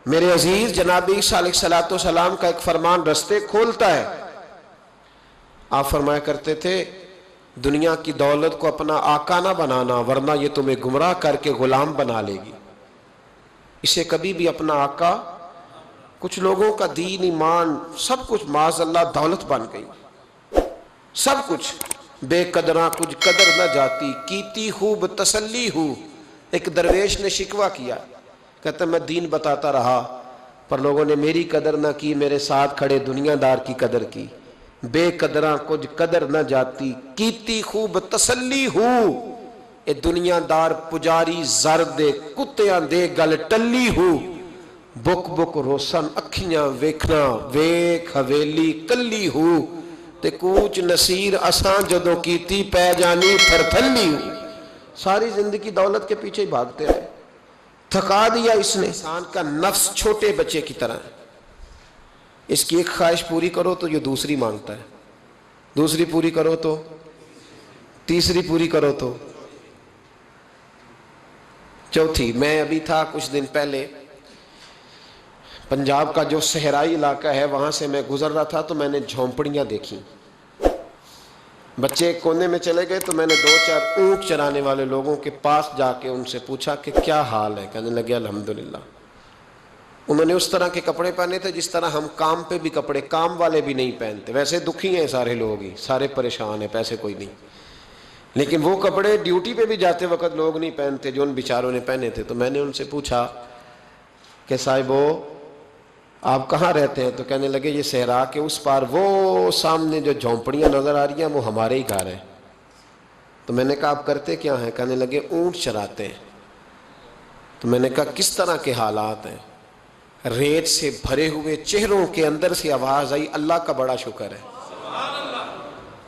میرے عزیز جناب عیسیٰ علیہ السلام کا ایک فرمان رستے کھولتا ہے۔ آپ فرمایا کرتے تھے دنیا کی دولت کو اپنا آقا نہ بنانا، ورنہ یہ تمہیں گمراہ کر کے غلام بنا لے گی۔ اسے کبھی بھی اپنا آقا، کچھ لوگوں کا دین ایمان سب کچھ معاذ اللہ دولت بن گئی، سب کچھ بے قدراں کچھ قدر نہ جاتی، کیتی خوب تسلی ہو۔ ایک درویش نے شکوہ کیا، کہتا میں دین بتاتا رہا پر لوگوں نے میری قدر نہ کی، میرے ساتھ کھڑے دنیا دار کی قدر کی۔ بے قدراں کچھ قدر نہ جاتی، کیتی خوب تسلی ہو۔ اے دنیا دار پجاری زر دے، کتیاں دے گل ٹلی ہو۔ بک بک روسن اکھیاں ویکھنا، ویکھ حویلی کلی ہو۔ تے کوچ نصیر اساں جدوں کیتی پہ جانی تھرتھلی ہو۔ ساری زندگی دولت کے پیچھے ہی بھاگتے رہے، تھکا دیا اس نے۔ انسان کا نفس چھوٹے بچے کی طرح ہے، اس کی ایک خواہش پوری کرو تو یہ دوسری مانگتا ہے، دوسری پوری کرو تو تیسری پوری کرو تو چوتھی۔ میں ابھی تھا کچھ دن پہلے پنجاب کا جو صحرائی علاقہ ہے، وہاں سے میں گزر رہا تھا تو میں نے جھونپڑیاں دیکھی۔ بچے کونے میں چلے گئے تو میں نے 2-4 اونٹ چرانے والے لوگوں کے پاس جا کے ان سے پوچھا کہ کیا حال ہے؟ کہنے لگے الحمدللہ۔ انہوں نے اس طرح کے کپڑے پہنے تھے جس طرح ہم کام پہ بھی کپڑے کام والے بھی نہیں پہنتے۔ ویسے دکھی ہیں سارے لوگ ہی، سارے پریشان ہیں، پیسے کوئی نہیں، لیکن وہ کپڑے ڈیوٹی پہ بھی جاتے وقت لوگ نہیں پہنتے جو ان بیچاروں نے پہنے تھے۔ تو میں نے ان سے پوچھا کہ صاحبو آپ کہاں رہتے ہیں؟ تو کہنے لگے یہ صحرا کے اس پار وہ سامنے جو جھونپڑیاں نظر آ رہی ہیں وہ ہمارے ہی گھر ہیں۔ تو میں نے کہا آپ کرتے کیا ہیں؟ کہنے لگے اونٹ چراتے ہیں۔ تو میں نے کہا کس طرح کے حالات ہیں؟ ریت سے بھرے ہوئے چہروں کے اندر سے آواز آئی اللہ کا بڑا شکر ہے،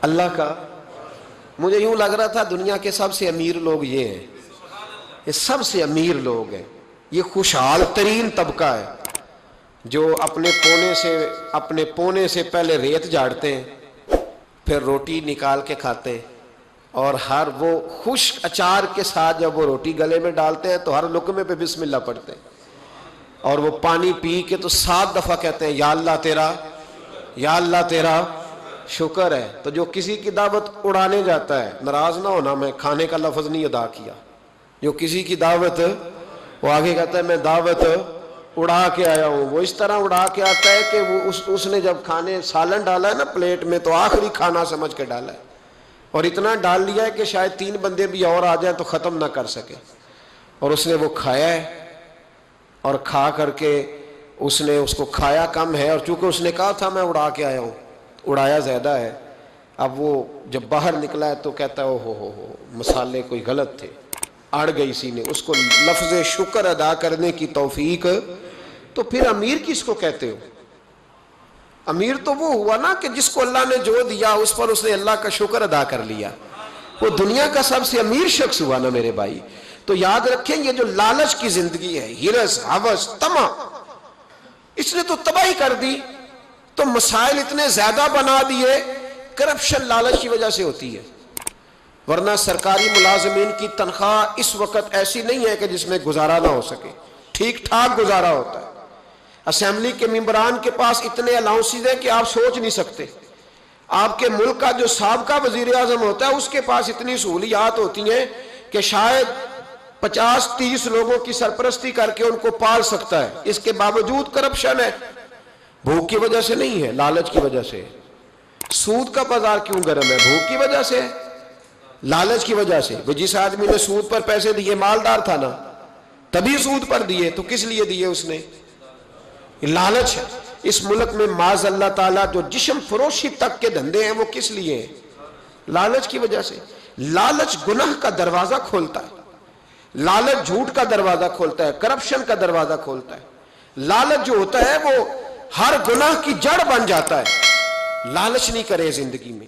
اللہ کا۔ مجھے یوں لگ رہا تھا دنیا کے سب سے امیر لوگ یہ ہیں، یہ سب سے امیر لوگ ہیں، یہ خوشحال ترین طبقہ ہے جو اپنے پونے سے پہلے ریت جاڑتے ہیں، پھر روٹی نکال کے کھاتے ہیں، اور ہر وہ خشک اچار کے ساتھ جب وہ روٹی گلے میں ڈالتے ہیں تو ہر لقمے پہ بسم اللہ پڑھتے ہیں، اور وہ پانی پی کے تو 7 دفعہ کہتے ہیں یا اللہ تیرا، یا اللہ تیرا شکر ہے۔ تو جو کسی کی دعوت اڑانے جاتا ہے، ناراض نہ ہونا میں کھانے کا لفظ نہیں ادا کیا، جو کسی کی دعوت وہ آگے کہتا ہے میں دعوت اڑا کے آیا ہوں، وہ اس طرح اڑا کے آتا ہے کہ وہ اس نے جب کھانے سالن ڈالا ہے نا پلیٹ میں تو آخری کھانا سمجھ کے ڈالا ہے، اور اتنا ڈال لیا ہے کہ شاید 3 بندے بھی اور آ جائیں تو ختم نہ کر سکے، اور اس نے وہ کھایا ہے، اور کھا کر کے اس نے اس کو کھایا کم ہے، اور چونکہ اس نے کہا تھا میں اڑا کے آیا ہوں، اڑایا زیادہ ہے۔ اب وہ جب باہر نکلا ہے تو کہتا ہے او ہو مسالے کوئی غلط تھے، اڑ گئی سینے، اس کو لفظ شکر ادا کرنے کی توفیق۔ تو پھر امیر کس کو کہتے ہو؟ امیر تو وہ ہوا نا کہ جس کو اللہ نے جو دیا اس پر اس نے اللہ کا شکر ادا کر لیا، وہ دنیا کا سب سے امیر شخص ہوا نا میرے بھائی۔ تو یاد رکھیں یہ جو لالچ کی زندگی ہے، ہرس ہوس طمع، اس نے تو تباہی کر دی، تو مسائل اتنے زیادہ بنا دیے۔ کرپشن لالچ کی وجہ سے ہوتی ہے، ورنہ سرکاری ملازمین کی تنخواہ اس وقت ایسی نہیں ہے کہ جس میں گزارا نہ ہو سکے، ٹھیک ٹھاک گزارا ہوتا ہے۔ اسمبلی کے ممبران کے پاس اتنے الاؤنسز ہیں کہ آپ سوچ نہیں سکتے۔ آپ کے ملک کا جو سابقہ وزیر اعظم ہوتا ہے اس کے پاس اتنی سہولیات ہوتی ہیں کہ شاید 50-30 لوگوں کی سرپرستی کر کے ان کو پال سکتا ہے، اس کے باوجود کرپشن ہے۔ بھوک کی وجہ سے نہیں ہے، لالچ کی وجہ سے۔ سود کا بازار کیوں گرم ہے؟ بھوک کی وجہ سے، لالچ کی وجہ سے۔ وہ جس آدمی نے سود پر پیسے دیے مالدار تھا نا، تبھی سود پر دیے، تو کس لیے دیے اس نے؟ لالچ ہے۔ اس ملک میں معاذ اللہ تعالیٰ جو جسم فروشی تک کے دھندے ہیں وہ کس لیے ہیں؟ لالچ کی وجہ سے۔ لالچ گناہ کا دروازہ کھولتا ہے، لالچ جھوٹ کا دروازہ کھولتا ہے، کرپشن کا دروازہ کھولتا ہے۔ لالچ جو ہوتا ہے وہ ہر گناہ کی جڑ بن جاتا ہے۔ لالچ نہیں کرے زندگی میں۔